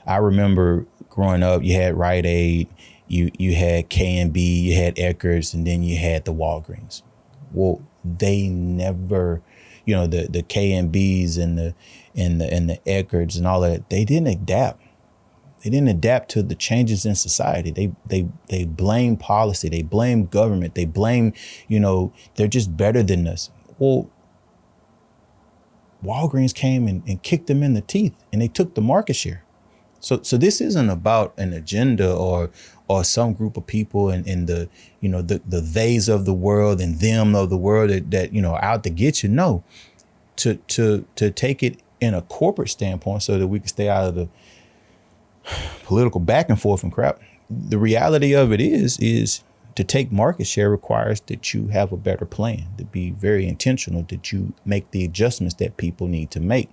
I remember growing up, you had Rite Aid, you had K&B, you had Eckerd's, and then you had the Walgreens. Well, they never, the K&B's and the Eckerd's and all of that, they didn't adapt. They didn't adapt to the changes in society. They blame policy. They blame government. They blame, they're just better than us. Well, Walgreens came and kicked them in the teeth, and they took the market share. So this isn't about an agenda or some group of people and the theys of the world and them of the world that are out to get you. No, to take it in a corporate standpoint so that we can stay out of the political back and forth and crap. The reality of it is to take market share requires that you have a better plan, to be very intentional, that you make the adjustments that people need to make.